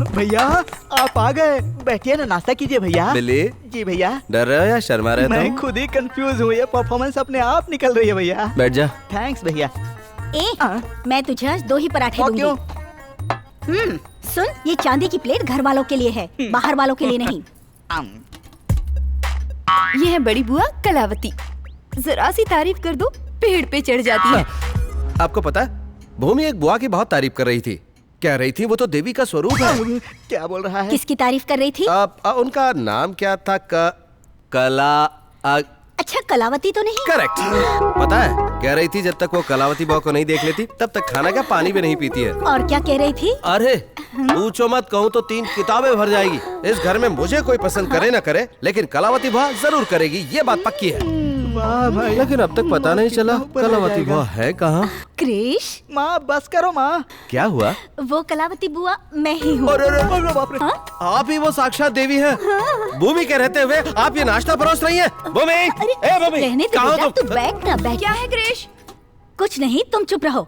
भैया आप आ गए, बैठिए ना, नाश्ता कीजिए भैया। बिल्ली जी भैया। डर रहे हो या शर्मा रहे मैं तुम? खुद ही कंफ्यूज हूँ, ये परफॉर्मेंस अपने आप निकल रही है भैया। बैठ जा। थैंक्स भैया। मैं तुझे आज 2 ही पराठे दूंगी। क्यों? सुन, ये चांदी की प्लेट घर वालों के लिए है, बाहर वालों के लिए नहीं। ये है बड़ी बुआ कलावती, जरा सी तारीफ कर दो पेड़ पे चढ़ जाती है। आपको पता है, भूमि एक बुआ की बहुत तारीफ कर रही थी। कह रही थी वो तो देवी का स्वरूप है। क्या बोल रहा है? किसकी तारीफ कर रही थी? उनका नाम क्या था? अच्छा, कलावती तो नहीं? करेक्ट। पता है, कह रही थी जब तक वो कलावती बुआ को नहीं देख लेती तब तक खाना का पानी भी नहीं पीती है। और क्या कह रही थी? अरे पूछो मत, कहूँ तो 3 किताबें भर जाएगी। इस घर में मुझे कोई पसंद करे न करे, लेकिन कलावती बुआ जरूर करेगी, ये बात पक्की है। वाह भाई, लेकिन अब तक पता नहीं चला कलावती बुआ है कहाँ। क्रिश, माँ बस करो माँ। क्या हुआ? वो कलावती बुआ मैं ही हूँ। अरे बाप रे। आप ही वो साक्षात देवी हैं। भूमि के रहते हुए आप ये नाश्ता परोस रही हैं। भूमि, ए भूमि, रहने दे कहाँ बेटा, हो तू तुम? बैठ ना, बैठ। क्या है क्रिश? कुछ नहीं, तुम चुप रहो।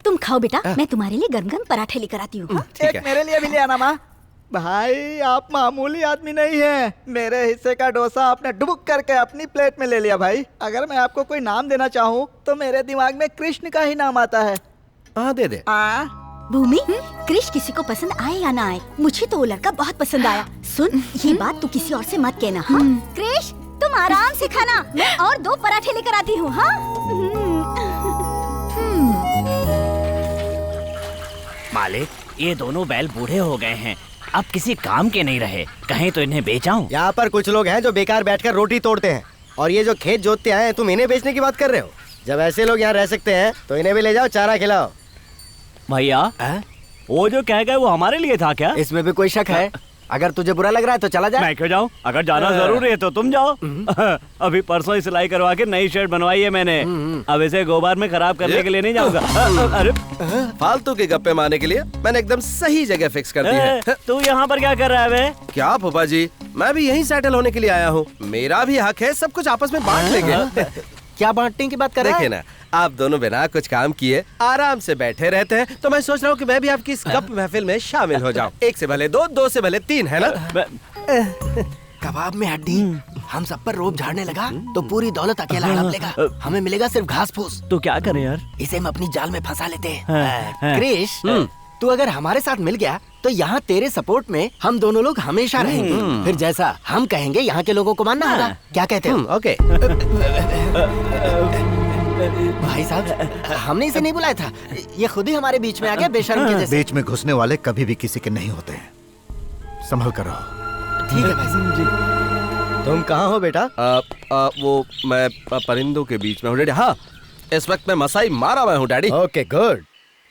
तुम खाओ बेटा, मैं तुम्हारे लिए गरम गरम पराठे लेकर आती हूँ। एक मेरे लिए भी ले आना माँ। भाई आप मामूली आदमी नहीं है, मेरे हिस्से का डोसा आपने डुबुक करके अपनी प्लेट में ले लिया भाई। अगर मैं आपको कोई नाम देना चाहूँ तो मेरे दिमाग में कृष्ण का ही नाम आता है। हाँ दे दे। भूमि, क्रिश किसी को पसंद आए या ना आए, मुझे तो वो लड़का बहुत पसंद आया। सुन, ये बात तू किसी और से मत कहना, हाँ? क्रिश, तुम आराम से खाना, मैं और 2 पराठे लेकर आती हूँ, हाँ? मालिक, ये दोनों बैल बूढ़े हो गए हैं, अब किसी काम के नहीं रहे, कहीं तो इन्हें बेचाऊं। यहाँ पर कुछ लोग हैं जो बेकार बैठकर रोटी तोड़ते हैं, और ये जो खेत जोतते आए हैं, तुम इन्हें बेचने की बात कर रहे हो? जब ऐसे लोग यहाँ रह सकते हैं तो इन्हें भी ले जाओ, चारा खिलाओ। भैया, वो जो कह गए वो हमारे लिए था क्या? इसमें भी कोई शक है? अगर तुझे बुरा लग रहा है तो चला जा। मैं क्यों जाऊं? अगर जाना जरूरी है तो तुम जाओ। अभी परसों ही सिलाई करवा के नई शर्ट बनवाई है मैंने, अब इसे गोबर में खराब करने के लिए नहीं जाऊंगा। अरे फालतू के गप्पे मारने के लिए मैंने एकदम सही जगह फिक्स कर दी है। तू यहाँ पर क्या कर रहा है बे? क्या फूफा जी, मैं भी यहीं सेटल होने के लिए आया हूँ। मेरा भी हक है, सब कुछ आपस में बांट लेंगे। क्या बांटने की बात कर रहा है? देखिए ना, आप दोनों बिना कुछ काम किए आराम से बैठे रहते हैं, तो मैं सोच रहा हूँ कि मैं भी आपकी इस गप महफिल में शामिल हो जाऊँ। 1 से भले 2, 2 से भले 3, है ना? कबाब में हड्डी, हम सब पर रोब झाड़ने लगा तो पूरी दौलत अकेला हड़प लेगा, हमें मिलेगा सिर्फ घास फूस। तो क्या करें यार? इसे हम अपनी जाल में फंसा लेते हैं। क्रिश, तू अगर हमारे साथ मिल गया तो यहाँ तेरे सपोर्ट में हम दोनों लोग हमेशा रहेंगे। फिर जैसा हम कहेंगे यहाँ के लोगों को मानना होगा। क्या कहते हो? ओके। भाई साहब, हमने इसे नहीं बुलाया था, ये खुद ही हमारे बीच में आ गया बेशर्म के जैसे। बीच में घुसने वाले कभी भी किसी के नहीं होते हैं, संभल कर रहो। ठीक है भाई साहब जी। तुम कहाँ हो बेटा? वो मैं परिंदों के बीच में हूँ डैडी। हाँ, इस वक्त मैं मसाई मारा हुआ हूँ daddy. Okay good.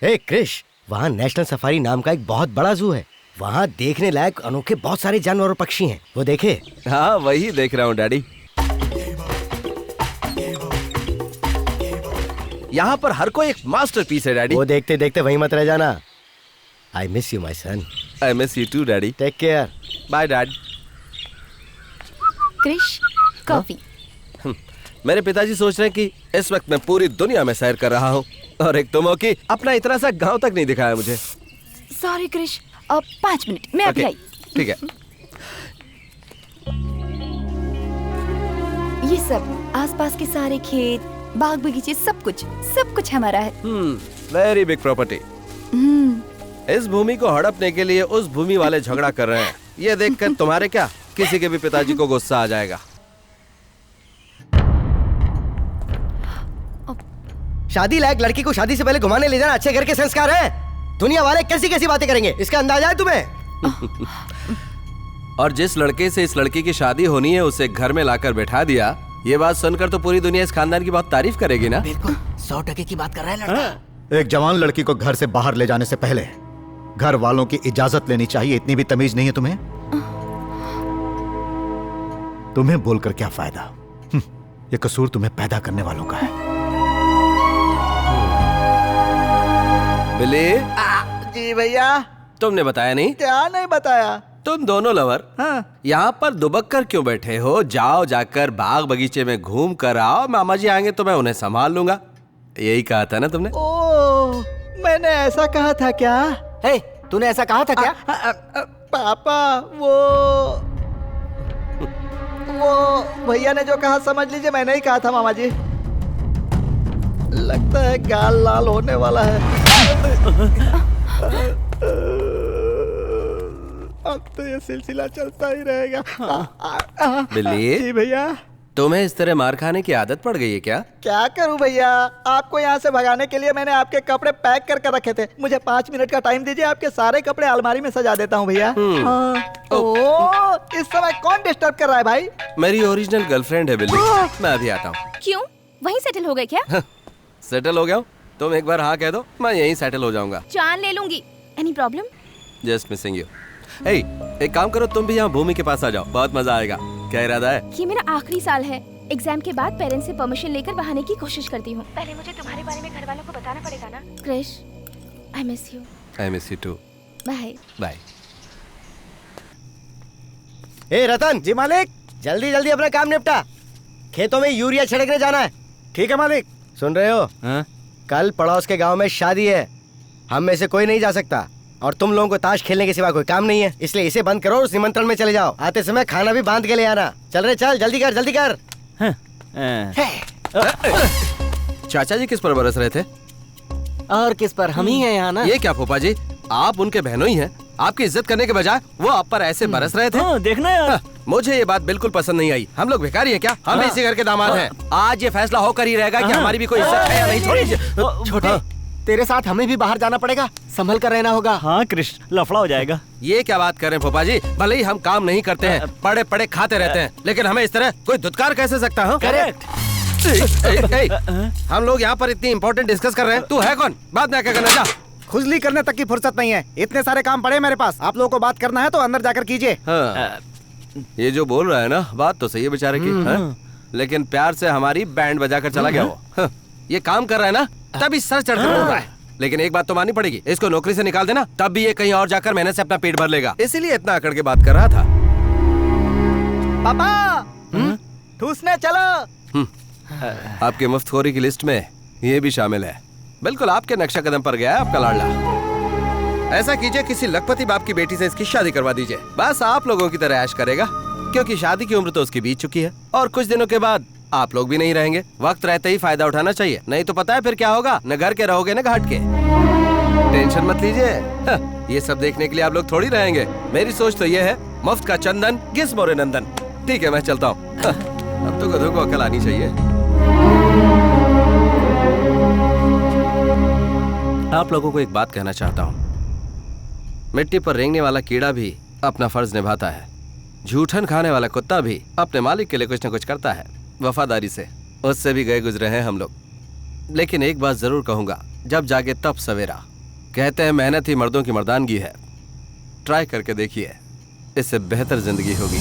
Hey Krish, वहाँ नेशनल सफारी नाम का एक बहुत बड़ा जू है, वहाँ देखने लायक अनोखे बहुत सारे जानवर और पक्षी हैं, वो देखे? हाँ, वही देख रहा हूँ डैडी। यहाँ पर हर कोई एक मास्टरपीस है डैडी। वो देखते देखते वहीं मत रह जाना। I miss you my son. I miss you too daddy. Take care. Bye dad. Krish, coffee. मेरे पिताजी सोच रहे हैं कि इस वक्त मैं पूरी दुनिया में सैर कर रहा हूँ, और एक तुम हो कि अपना इतना सा गांव तक नहीं दिखाया मुझे। सॉरी क्रिश, अब 5 मिनट मैं अभी आई। ठीक है। ये सब आसपास के सारे खेत, बाग बगीचे, सब कुछ हमारा है। Very big property. इस भूमि को हड़पने के लिए उस भूमि वाले झगड़ा कर रहे हैं। ये देखकर तुम्हारे क्या, किसी के भी पिताजी को गुस्सा आ जाएगा। शादी लायक लड़की को शादी से पहले घुमाने ले जाना अच्छे घर के संस्कार हैं। दुनिया वाले कैसी कैसी बातें करेंगे, इसका अंदाजा है तुम्हें? और जिस लड़के से इस लड़की की शादी होनी है उसे घर में लाकर बैठा दिया, ये बात सुनकर तो पूरी दुनिया इस खानदान की बहुत तारीफ करेगी ना। बिल्कुल 100% की बात कर रहा है लड़का। एक जवान लड़की को घर से बाहर ले जाने से पहले घर वालों की इजाजत लेनी चाहिए, इतनी भी तमीज नहीं है तुम्हें? तुम्हें बोलकर क्या फायदा, ये कसूर तुम्हें पैदा करने वालों का है। बिल्ली, जी भैया। तुमने बताया नहीं? क्या नहीं बताया? तुम दोनों लवर यहाँ पर दुबक कर क्यों बैठे हो? जाओ, जाकर बाग बगीचे में घूम कर आओ, मामा जी आएंगे तो मैं उन्हें संभाल लूंगा। यही कहा था ना तुमने? ओह, मैंने ऐसा कहा था क्या? हे, तूने ऐसा कहा था क्या? पापा वो भैया ने जो कहा समझ लीजिए मैंने ही कहा था मामा जी। लगता है गाल लाल होने वाला है। अब तो ये सिलसिला चलता ही रहेगा। बिल्ली जी भैया। तुम्हें इस तरह मार खाने की आदत पड़ गई है क्या? क्या करूं भैया, आपको यहाँ से भगाने के लिए मैंने आपके कपड़े पैक कर रखे थे। मुझे 5 मिनट का टाइम दीजिए, आपके सारे कपड़े अलमारी में सजा देता हूँ भैया। हाँ। ओह, इस समय कौन डिस्टर्ब कर रहा है भाई? मेरी ओरिजिनल गर्लफ्रेंड है बिल्ली। मैं अभी आता हूँ। क्यों, वहीं सेटल हो गए क्या? सेटल हो गया हूँ? तुम एक बार हाँ कह दो, मैं यहीं सेटल हो जाऊंगा। जान ले लूंगी। Any problem? Just missing you. एक काम करो, तुम भी यहाँ भूमि के पास आ जाओ, बहुत मजा आएगा। क्या इरादा है? ये मेरा आखिरी साल है। एग्जाम के बाद पेरेंट्स से परमिशन लेकर बहाने की कोशिश करती हूँ। पहले मुझे तुम्हारे बारे में घर वालों को बताना पड़ेगा ना। Krish, I miss you. I miss you too. Bye bye. ए रतन जी, मालिक जल्दी जल्दी अपना काम निपटा, खेतों में यूरिया छिड़कने जाना है। ठीक है मालिक। सुन रहे हो? कल पड़ोस के गांव में शादी है, हम में से कोई नहीं जा सकता और तुम लोगों को ताश खेलने के सिवा कोई काम नहीं है, इसलिए इसे बंद करो और उस निमंत्रण में चले जाओ। आते समय खाना भी बांध के ले आना। चल रहे, चल जल्दी कर जल्दी कर। चाचा जी किस पर बरस रहे थे? और किस पर? हम ही हैं यहाँ ना। ये क्या फूफा जी, आप उनके बहनों ही हैं। आपकी इज्जत करने के बजाय वो आप पर ऐसे बरस रहे थे। देखना यार। मुझे ये बात बिल्कुल पसंद नहीं आई। हम लोग भिखारी हैं क्या? हम इसी घर के दामाद हैं। आज ये फैसला होकर ही रहेगा कि हमारी भी कोई इज्जत है या नहीं। छोटे, तेरे साथ हमें भी बाहर जाना पड़ेगा, संभल कर रहना होगा। हाँ कृष्ण, लफड़ा हो जाएगा। ये क्या बात कर रहे हैं फूफा जी? भले ही हम काम नहीं करते हैं, पड़े पड़े खाते रहते हैं, लेकिन हमें इस तरह कोई धुतकार कैसे सकता है? करेक्ट। हम लोग यहाँ पर इतनी इम्पोर्टेंट डिस्कस कर रहे हैं, तू है कौन? बाद में क्या करना? जा। खुजली करने तक की फुर्सत नहीं है, इतने सारे काम पड़े मेरे पास। आप लोगों को बात करना है तो अंदर जाकर कीजिए। हाँ। ये जो बोल रहा है ना, बात तो सही है बेचारे की, लेकिन प्यार से हमारी बैंड बजा कर चला गया वो। ये काम कर रहा है ना, तभी सर चढ़कर बोल रहा है। लेकिन एक बात तो माननी पड़ेगी, इसको नौकरी से निकाल देना, तब भी ये कहीं और जाकर मेहनत से अपना पेट भर लेगा। इसीलिए इतना अकड़ के बात कर रहा था। पापा, ठूसने चलो। आपके मुफ्तखोरी की लिस्ट में ये भी शामिल है। बिल्कुल आपके नक्शा कदम पर गया है आपका लाडला। ऐसा कीजिए, किसी लखपति बाप की बेटी से इसकी शादी करवा दीजिए। बस आप लोगों की तरह ऐश करेगा, क्योंकि शादी की उम्र तो उसकी बीत चुकी है और कुछ दिनों के बाद आप लोग भी नहीं रहेंगे। वक्त रहते ही फायदा उठाना चाहिए, नहीं तो पता है फिर क्या होगा? न घर के रहोगे न घाट के। टेंशन मत लीजिए, ये सब देखने के लिए आप लोग थोड़ी रहेंगे। मेरी सोच तो ये है, मुफ्त का चंदन घिस मोरे नंदन। ठीक है, मैं चलता हूँ। अब तो गधों को अकल आनी चाहिए। आप लोगों को एक बात कहना चाहता हूँ, मिट्टी पर रेंगने वाला कीड़ा भी अपना फर्ज निभाता है। झूठन खाने वाला कुत्ता भी अपने मालिक के लिए कुछ न कुछ करता है, वफादारी से। उससे भी गए गुजरे हैं हम लोग। लेकिन एक बात जरूर कहूंगा, जब जागे तब सवेरा। कहते हैं मेहनत ही मर्दों की मर्दानगी है। ट्राई करके देखिए, इससे बेहतर जिंदगी होगी।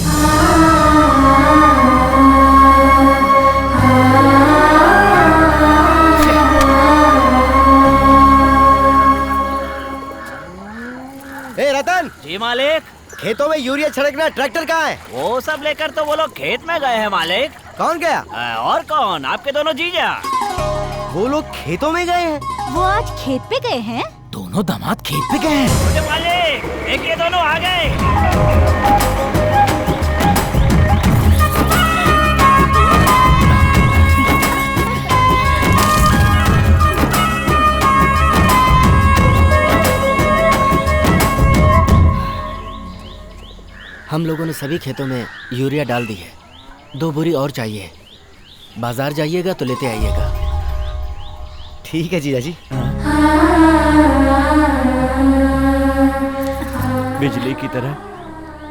ए रतन जी मालिक। खेतों में यूरिया छिड़कना ट्रैक्टर कहाँ है? वो सब लेकर तो वो लोग खेत में गए हैं मालिक। कौन गया? और कौन? आपके दोनों जीजा। वो लोग खेतों में गए हैं? वो आज खेत पे गए हैं? दोनों दामाद खेत पे गए हैं? मालिक, एक ये दोनों आ गए। हम लोगों ने सभी खेतों में यूरिया डाल दी है। 2 बोरी और चाहिए। बाजार जाइएगा तो लेते आइएगा। ठीक है जीजा जी। बिजली की तरह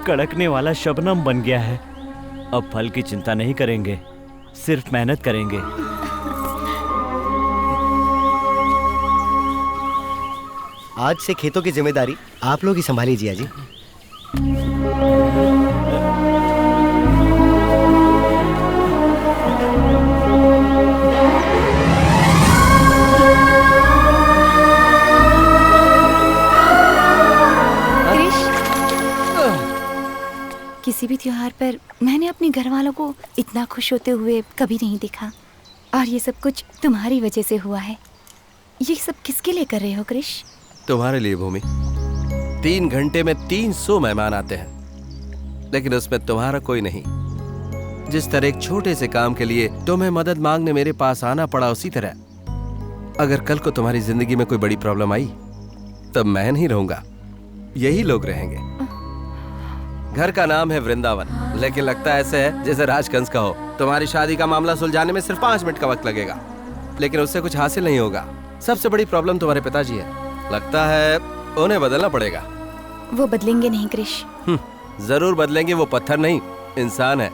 कड़कने वाला शबनम बन गया है। अब फल की चिंता नहीं करेंगे, सिर्फ मेहनत करेंगे। आज से खेतों की जिम्मेदारी आप लोग ही संभालिए जिया जी। किसी भी त्योहार पर मैंने अपने घर वालों को इतना खुश होते हुए कभी नहीं देखा, और ये सब कुछ तुम्हारी वजह से हुआ है। ये सब किसके लिए कर रहे हो कृष? तुम्हारे लिए भूमि 3 घंटे में 300 मेहमान आते हैं, लेकिन उसमें तुम्हारा कोई नहीं। जिस तरह एक छोटे से काम के लिए तुम्हें मदद मांगने मेरे पास आना पड़ा, उसी तरह अगर कल को तुम्हारी जिंदगी में कोई बड़ी प्रॉब्लम आई तब मैं नहीं रहूंगा, यही लोग रहेंगे। घर का नाम है वृंदावन, लेकिन लगता ऐसे है जैसे राजकंस का हो। तुम्हारी शादी का मामला सुलझाने में सिर्फ 5 मिनट का वक्त लगेगा, लेकिन उससे कुछ हासिल नहीं होगा। सबसे बड़ी प्रॉब्लम तुम्हारे पिताजी है, लगता है उन्हें बदलना पड़ेगा। वो बदलेंगे नहीं क्रिश। जरूर बदलेंगे, वो पत्थर नहीं इंसान है।